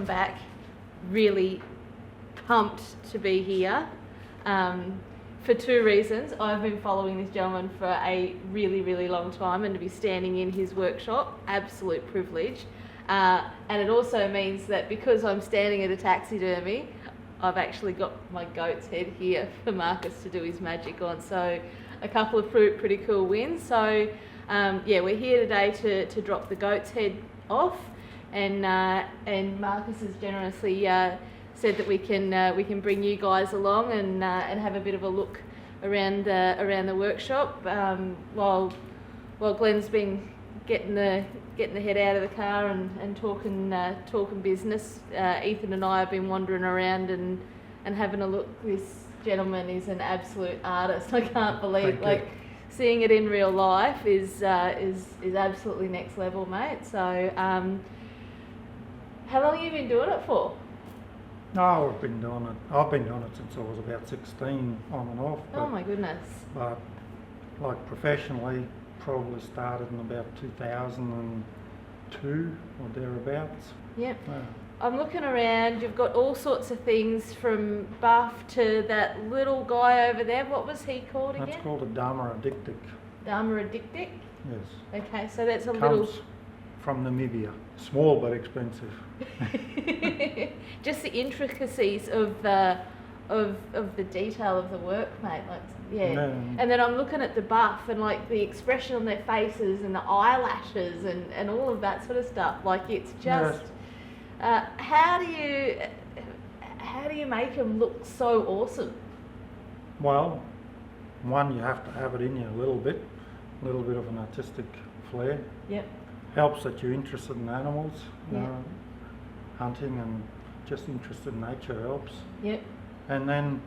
welcome back. Really pumped to be here for two reasons. I've been following this gentleman for a really long time, and to be standing in his workshop, absolute privilege. And it also means that because I'm standing at a taxidermy, I've actually got my goat's head here for Marcus to do his magic on. So a couple of pretty cool wins. So yeah, we're here today to drop the goat's head off, and Marcus has generously said that we can bring you guys along and have a bit of a look around the workshop while Glenn's been getting the head out of the car and talking business. Ethan and I have been wandering around and having a look. This gentleman is an absolute artist. I can't believe seeing it in real life is absolutely next level, mate. So how long have you been doing it for? No, I've been doing it since I was about 16, on and off. Oh my goodness. But like professionally, probably started in about 2002 or thereabouts. Yep. Yeah. I'm looking around, you've got all sorts of things from buff to that little guy over there. What was he called again? That's called a dameradictic. Dameradictic? Yes. Okay, so that's a Comes little... from Namibia. Small but expensive. Just the intricacies of the detail of the work, mate. Like, yeah. No. And then I'm looking at the buff and like the expression on their faces and the eyelashes and all of that sort of stuff. Like it's just, yes. How do you make them look so awesome? Well, one, you have to have it in you a little bit of an artistic flair. Yep. Helps that you're interested in animals, you know, hunting and just interested in nature helps. Yep. And then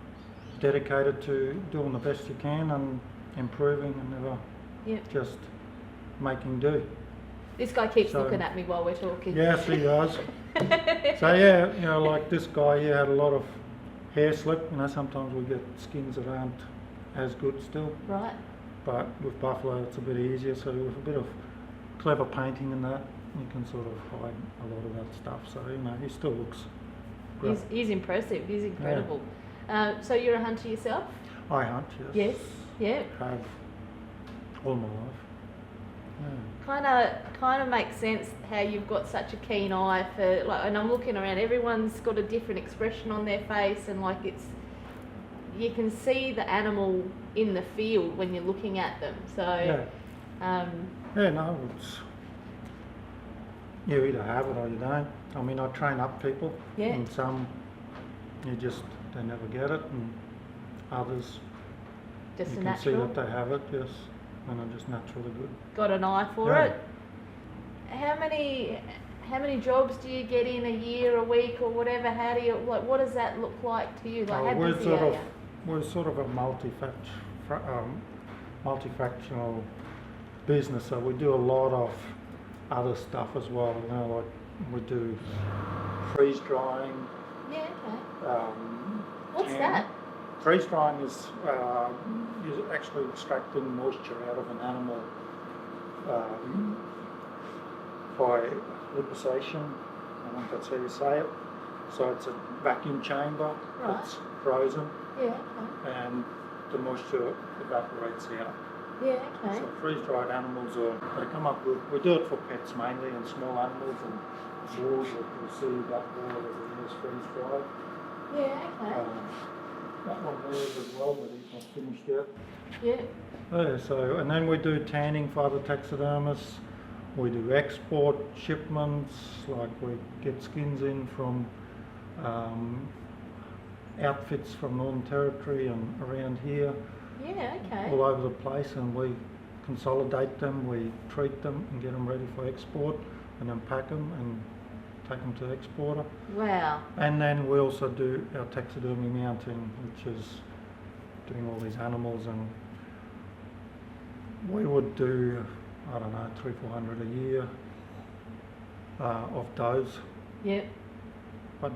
dedicated to doing the best you can and improving and never just making do. This guy keeps looking at me while we're talking. Yes, he does. So yeah, you know, like this guy here had a lot of hair slip. You know, sometimes we get skins that aren't as good still. Right. But with buffalo it's a bit easier, so with a bit of clever painting and that, you can sort of hide a lot of that stuff. So, you know, he still looks great. He's impressive, he's incredible. Yeah. So you're a hunter yourself? I hunt, yes. Yes, yeah. Have all my life. Yeah. Kind of makes sense how you've got such a keen eye for, like, and I'm looking around, everyone's got a different expression on their face, and like you can see the animal in the field when you're looking at them. So yeah, no, it's, you either have it or you don't. I mean, I train up people, and some they never get it, and others just you can see that they have it, yes, and are just naturally good. Got an eye for it. How many jobs do you get in a year, a week, or whatever? How do you what does that look like to you? Like, we're sort of a multifactional business, so we do a lot of other stuff as well. You know, like we do freeze drying. Yeah. Okay. What's that? Freeze drying is you're actually extracting moisture out of an animal by liquefaction. I think that's how you say it. So it's a vacuum chamber that's frozen. Yeah. Okay. And the moisture evaporates out. Yeah, okay. So freeze-dried animals they come up with, we do it for pets mainly, and small animals, and wolves that you'll see that wall is freeze-dried. Yeah, okay. That one there is as well, but he's not finished yet. Yeah. So, and then we do tanning for other taxidermists. We do export shipments, like we get skins in from outfits from Northern Territory and around here. Yeah, okay. All over the place, and we consolidate them, we treat them and get them ready for export, and then pack them and take them to the exporter. Wow. And then we also do our taxidermy mounting, which is doing all these animals, and we would do, I don't know, 300-400 a year of those. Yeah. But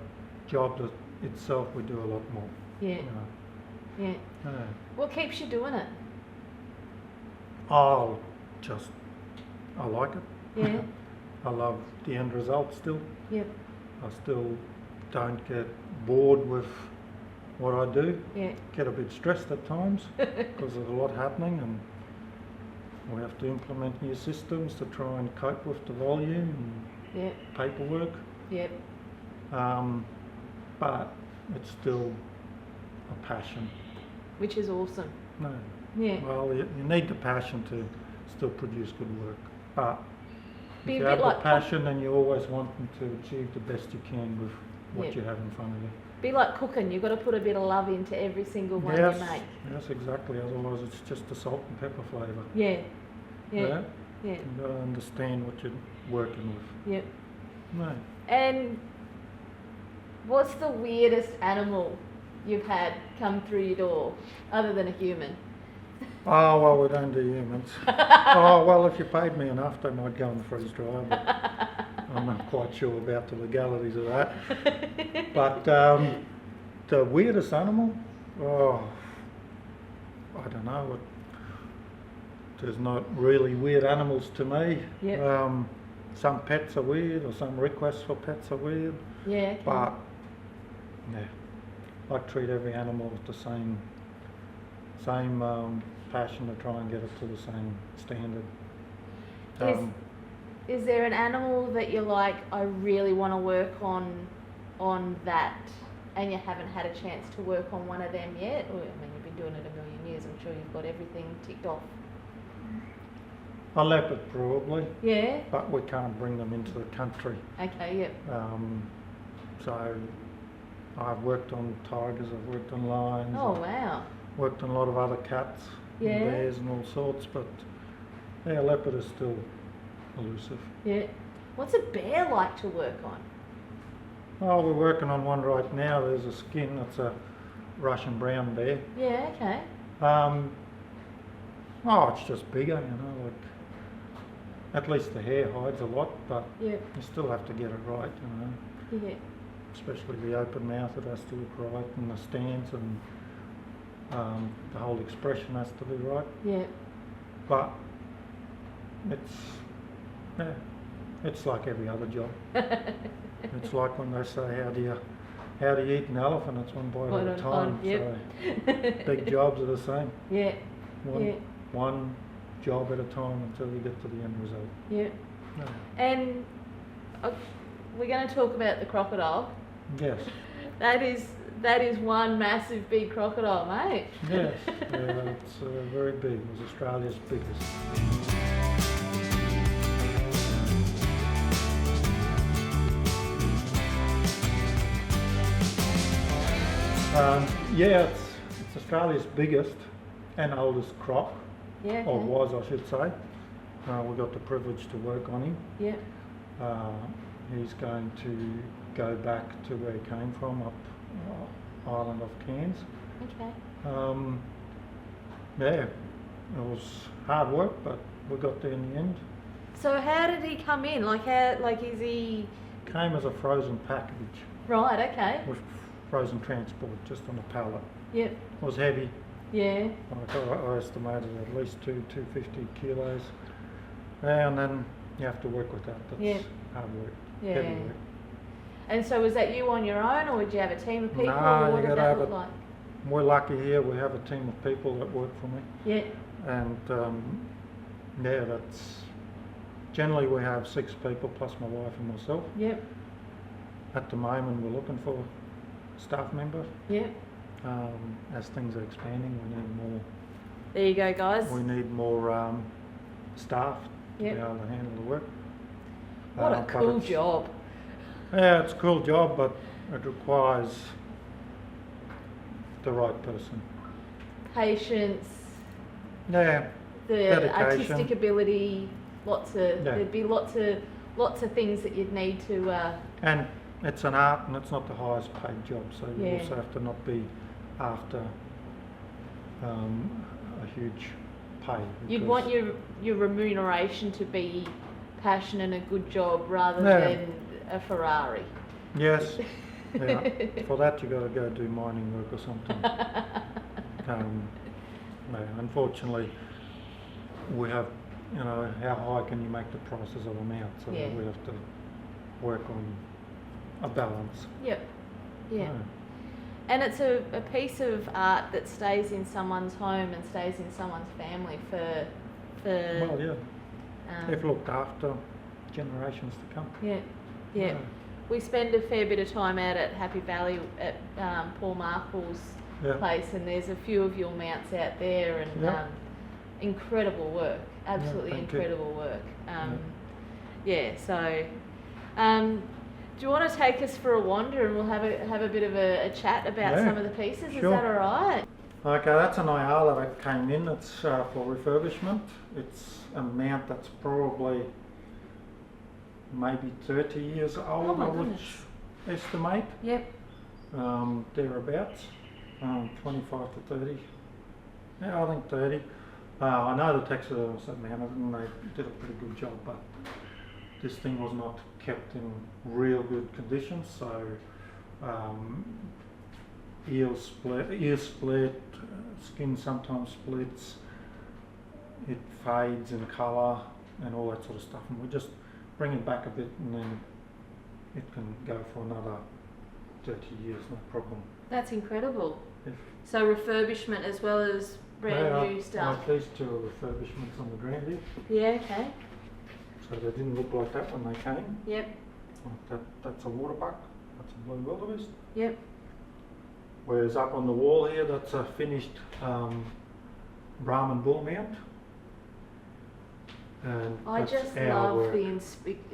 job itself, we do a lot more. Yeah. You know. Yeah. What keeps you doing it? I like it. Yeah. I love the end result still. Yep. I still don't get bored with what I do. Yeah. Get a bit stressed at times because there's a lot happening, and we have to implement new systems to try and cope with the volume and paperwork. Yep. But it's still a passion. Which is awesome. No. Yeah. Well, you need the passion to still produce good work. But Be if a you have bit the like passion, then you always want to achieve the best you can with what you have in front of you. Be like cooking, you've got to put a bit of love into every single one Yes, you make. yes, exactly. Otherwise, it's just the salt and pepper flavour. Yeah. Yeah. Yeah. You've got to understand what you're working with. Yep. No. And what's the weirdest animal you've had come through your door, other than a human? Oh, well, we don't do humans. Oh, well, if you paid me enough, they might go and freeze dry, but I'm not quite sure about the legalities of that. But the weirdest animal? Oh, I don't know. There's not really weird animals to me. Yep. Some pets are weird, or some requests for pets are weird. Yeah. Okay. But, yeah, I treat every animal with the same passion to try and get it to the same standard. Is there an animal that you're like, I really want to work on that, and you haven't had a chance to work on one of them yet? Or, I mean, you've been doing it a million years, I'm sure you've got everything ticked off. A leopard probably. Yeah. But we can't bring them into the country. Okay, yep. So I've worked on tigers, I've worked on lions. Oh, wow. Worked on a lot of other cats and bears and all sorts, but yeah, leopard is still elusive. Yeah. What's a bear like to work on? Oh, we're working on one right now. There's a skin that's a Russian brown bear. Yeah, okay. Oh, it's just bigger, you know, like at least the hair hides a lot, but you still have to get it right, you know. Yeah. Especially the open mouth, it has to look right, and the stance, and the whole expression has to be right. Yeah. But it's like every other job. It's like when they say, how do you eat an elephant? It's one bite at a time. So big jobs are the same. Yeah. One job at a time until you get to the end result. Yeah. No. And we're going to talk about the crocodile. Yes. That is one massive big crocodile, mate. Yes, it's very big. It was Australia's biggest. It's Australia's biggest and oldest croc. Yeah. Okay. Or was, I should say. We got the privilege to work on him. Yeah. He's going to go back to where he came from, up island of Cairns. Okay. It was hard work, but we got there in the end. So how did he come in? Is he... Came as a frozen package. Right, okay. With frozen transport, just on a pallet. Yep. It was heavy. Yeah. I estimated at least 250 kilos. And then you have to work with that. That's hard work. Yeah. Heavy work. And so was that you on your own, or did you have a team of people? No, what did that look like? We're lucky here. We have a team of people that work for me. Yeah. And that's generally we have 6 people plus my wife and myself. Yep. At the moment, we're looking for a staff member. Yep. As things are expanding, we need more. There you go, guys. We need more staff to be able to handle the work. What a cool job. Yeah, it's a cool job, but it requires the right person. Patience. Yeah. The dedication. Artistic ability. There'd be lots of things that you'd need to. And it's an art, and it's not the highest paid job, so you also have to not be after a huge pay. You'd want your remuneration to be passion and a good job rather than a Ferrari. Yes. Yeah. For that you got to go do mining work or something. Unfortunately, we have, how high can you make the prices of them out? So we have to work on a balance. Yep. Yeah. Yeah. And it's a piece of art that stays in someone's home and stays in someone's family for Well, yeah. If looked after, generations to come. Yeah. Yeah. We spend a fair bit of time out at Happy Valley at Paul Markle's place, and there's a few of your mounts out there, and incredible work, absolutely incredible work. So do you want to take us for a wander and we'll have a bit of a chat about some of the pieces? Is that all right? Okay, that's an Ayala that came in. It's for refurbishment. It's a mount that's probably maybe 30 years old, I would estimate. Yep. Thereabouts, 25 to 30. Yeah, I think 30. I know the taxidermists that mounted it and they did a pretty good job, but this thing was not kept in real good condition, so ears split, skin sometimes splits, it fades in colour and all that sort of stuff, and we just bring it back a bit and then it can go for another 30 years, no problem. That's incredible. So refurbishment as well as brand new stuff. Like these two are refurbishments on the ground here. Yeah, okay. So they didn't look like that when they came. Yep. Like that's a waterbuck, that's a blue wildebeest. Yep. Whereas up on the wall here, that's a finished Brahman bull mount. And I that's just our love work.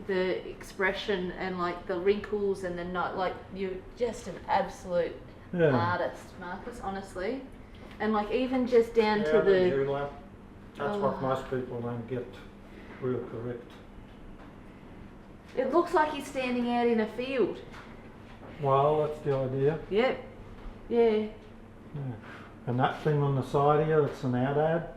the expression and like the wrinkles and the like you're just an absolute artist, Marcus, honestly. And like even just down to the dewlap, that's what most people don't get real correct. It looks like he's standing out in a field. Well, that's the idea. Yep. Yeah. And that thing on the side here, that's an outad.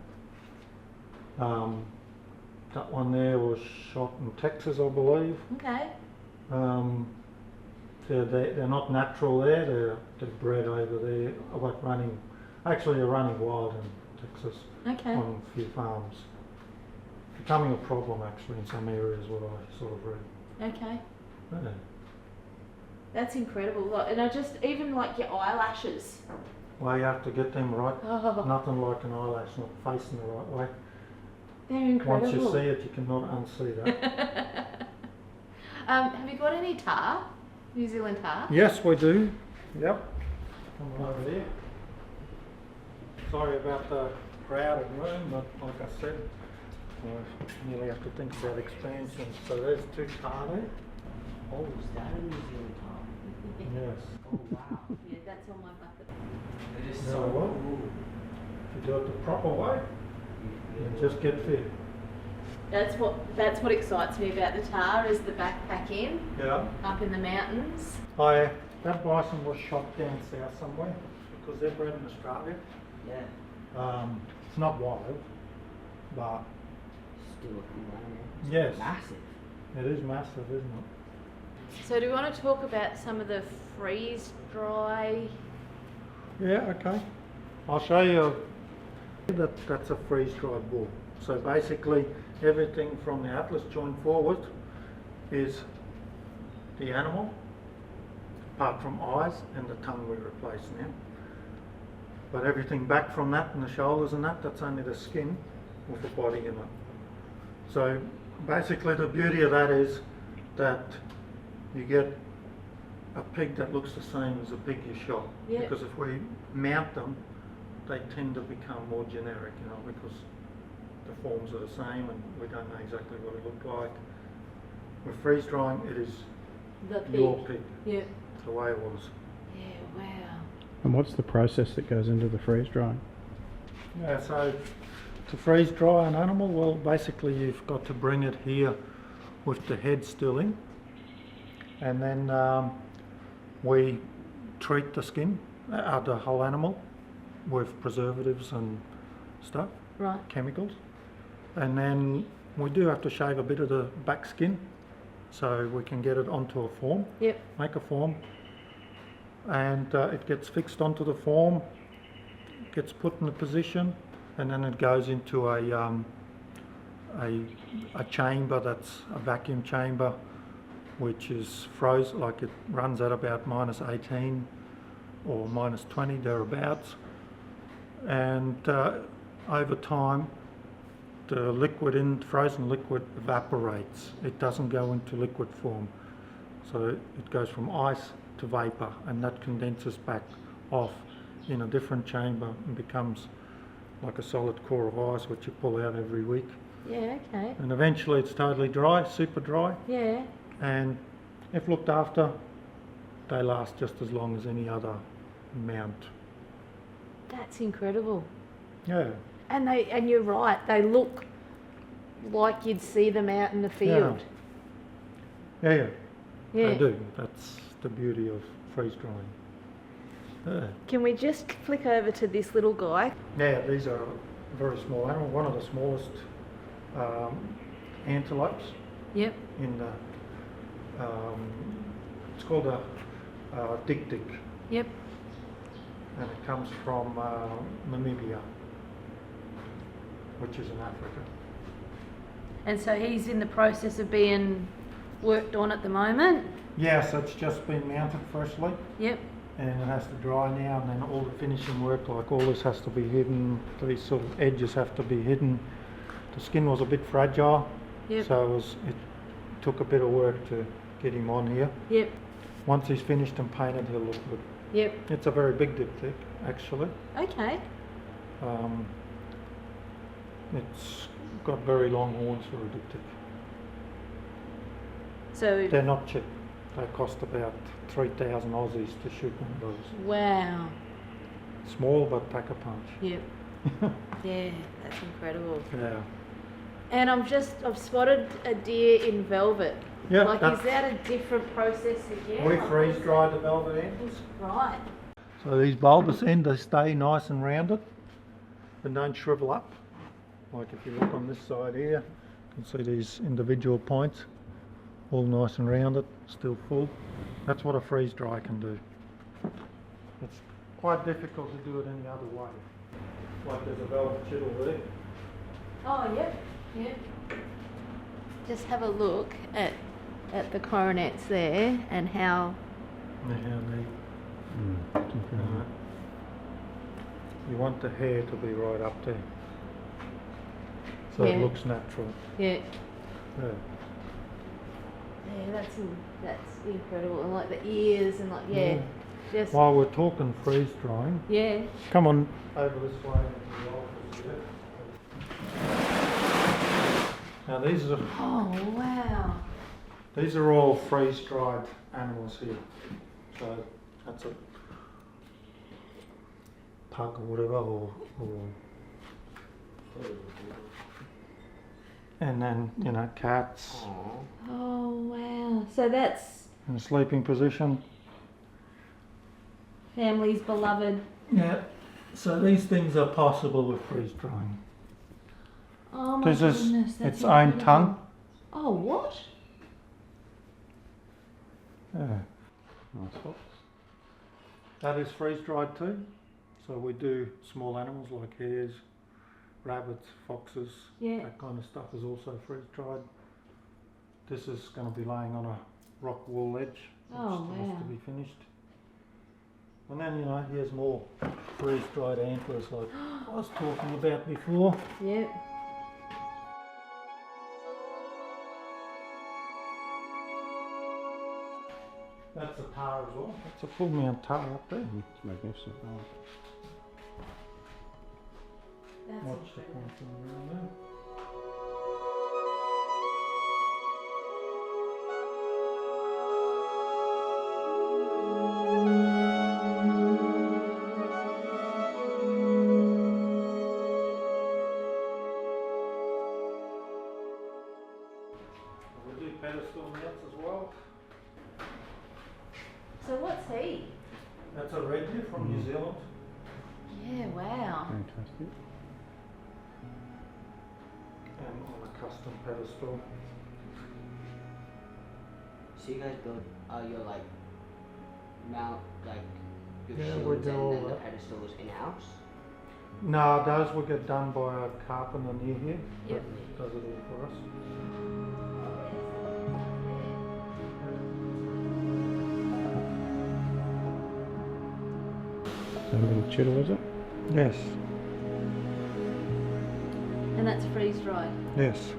That one there was shot in Texas, I believe. Okay. They're not natural there, they're bred over there, like they're running wild in Texas on a few farms. Becoming a problem actually in some areas, what I sort of read. Okay. Yeah. That's incredible. And I just, even like your eyelashes. Well, you have to get them right. Oh. Nothing like an eyelash not facing the right way. They're incredible. Once you see it, you cannot unsee that. Have you got any tar? New Zealand tar? Yes, we do. Yep. Come on over here. Sorry about the crowded room, but like I said, I nearly have to think about expansion. So there's two tar there. Oh, is that a New Zealand tar? Yes. Oh, wow. Yeah, that's on my bucket. It is You so know what? cool. If you do it the proper way, you just get fit. That's what excites me about the tar is the backpack in, up in the mountains. That bison was shot down south somewhere because they're bred in Australia. Yeah. It's not wild, but Still a cool animal. It's yes, massive. it is massive, isn't it? So do you want to talk about some of the freeze dry? Yeah, okay. I'll show you. That's a freeze-dried bull. So basically, everything from the atlas joint forward is the animal, apart from eyes and the tongue we replace now. But everything back from that and the shoulders and that's only the skin with the body in it. So basically the beauty of that is that you get a pig that looks the same as a pig you shot. Yep. Because if we mount them, they tend to become more generic, because the forms are the same and we don't know exactly what it looked like. With freeze drying, it is The pig. your pig, Yeah. the way it was. Yeah, wow. And what's the process that goes into the freeze drying? Yeah, so to freeze dry an animal, well, basically you've got to bring it here with the head still in, and then we treat the skin, the whole animal, with preservatives and stuff, Right. chemicals, and then we do have to shave a bit of the back skin so we can get it onto a form. Yep. Make a form, and it gets fixed onto the form, gets put in a position, and then it goes into a chamber that's a vacuum chamber which is frozen, like it runs at about minus 18 or minus 20 thereabouts, and over time the frozen liquid evaporates. It doesn't go into liquid form, so it goes from ice to vapor, and that condenses back off in a different chamber and becomes like a solid core of ice which you pull out every week. Yeah, okay. And eventually it's totally dry, super dry, Yeah. and if looked after, they last just as long as any other mount. That's incredible. Yeah. And you're right, they look like you'd see them out in the field. Yeah, Yeah. they do. That's the beauty of freeze drying. Yeah. Can we just flick over to this little guy? Yeah, these are very small animals. One of the smallest antelopes Yep. in the. It's called a dik-dik, Yep. and it comes from Namibia, which is in Africa. And so he's in the process of being worked on at the moment. Yes, it's just been mounted firstly, Yep. and it has to dry now, and then all the finishing work, like all this has to be hidden, these sort of edges have to be hidden. The skin was a bit fragile, Yep. so it took a bit of work to get him on here. Yep. Once he's finished and painted, he'll look good. Yep. It's a very big diptych, actually. Okay. It's got very long horns for a diptych. So, They're not cheap. They cost about 3,000 Aussies to shoot one of those. wow. Small but pack a punch. Yep. Yeah, that's incredible. Yeah. And I've spotted a deer in velvet. Yeah, Like, that's- is that a different process again? We freeze dry the velvet ends. Right. So these bulbous ends, they stay nice and rounded and don't shrivel up. Like if you look on this side here, you can see these individual points, all nice and rounded, still full. That's what a freeze dry can do. It's quite difficult to do it any other way. Like there's a velvet chisel there. Oh, yep. Yep. Just have a look at the coronets there and how. Yeah, neat. It's incredible. You want the hair to be right up there, so Yeah. it looks natural. Yeah. Yeah. Yeah, that's incredible. And like the ears and like, yeah. Just, While we're talking freeze drying, yeah. come on over this way into the office here. Now these are all freeze dried animals here. So that's a pug or whatever, or and then cats Oh, wow. So that's in a sleeping position. family's beloved. Yeah. So these things are possible with freeze drying. Oh my This is goodness, that's its own incredible. tongue. Oh, what? Yeah. Nice fox. That is freeze dried too. So we do small animals like hares, rabbits, foxes, Yeah. that kind of stuff is also freeze dried. This is going to be laying on a rock wall ledge, which Oh, still has wow. to be finished. And then here's more freeze dried antlers like I was talking about before. Yep. That's a tar as well. That's a full mount tar up there. It's magnificent. Oh. That's Watch the incredible. pointing around there. We do pedestal mounts as well. So what's he? That's a red deer from New Zealand. Yeah, wow. Fantastic. And on a custom pedestal. So you guys build your mount your Yeah, we shields do all and then the that. pedestals in house? No, those will get done by a carpenter near here. Yep. That does it all for us. Cheddar, is it? Yes, And that's freeze dried. yes.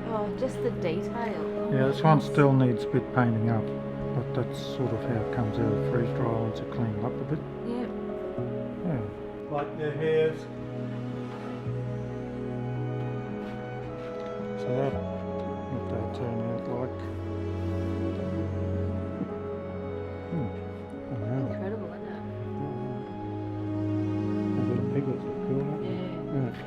Oh, just the detail. Yeah, this one still needs a bit painting up, but that's sort of how it comes out of freeze dry once it cleans up a bit. Yep. Yeah. Like their hairs. So that, what they turn out like. Wow. Incredible, isn't it? The little piglets look cool, don't they? Yeah. Yeah.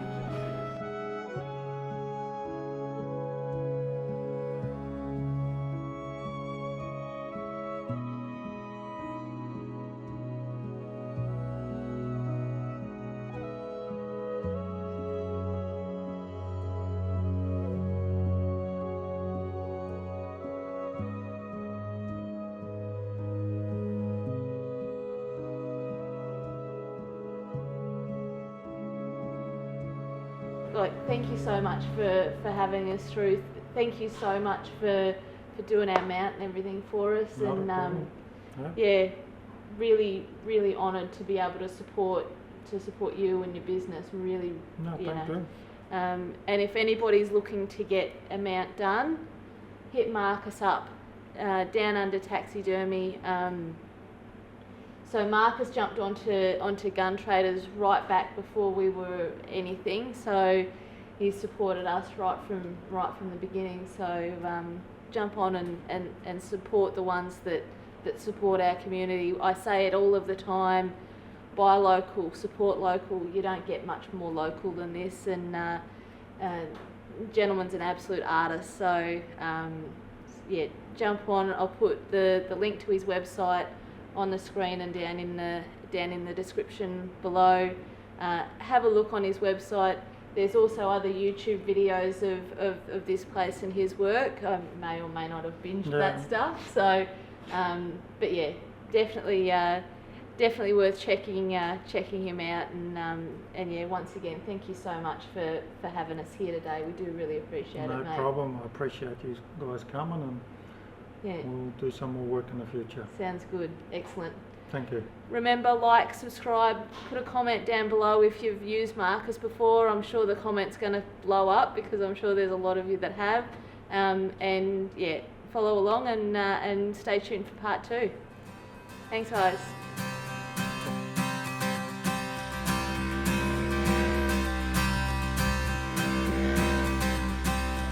Like, thank you so much for having us through. Thank you so much for doing our mount and everything for us. Not a And problem. yeah, really, really honoured to be able to support you and your business. Really, No, you thank know. you. And if anybody's looking to get a mount done, hit Marcus up, Down Under Taxidermy. So Marcus jumped onto Gun Traders right back before we were anything. So he supported us right from the beginning. So jump on and support the ones that support our community. I say it all of the time: buy local, support local. You don't get much more local than this. And gentleman's an absolute artist. So yeah, jump on. I'll put the link to his website on the screen and down in the description below. Have a look on his website. There's also other YouTube videos of this place and his work. I may or may not have binged that stuff. So, but yeah, definitely worth checking him out. And yeah, once again, thank you so much for having us here today. We do really appreciate it, No mate. problem. I appreciate you guys coming, and Yeah, we'll do some more work in the future. sounds good. Excellent. Thank you. Remember, like, subscribe, put a comment down below if you've used Marcus before. I'm sure the comment's going to blow up because I'm sure there's a lot of you that have. And yeah, follow along and stay tuned for part 2. Thanks, guys.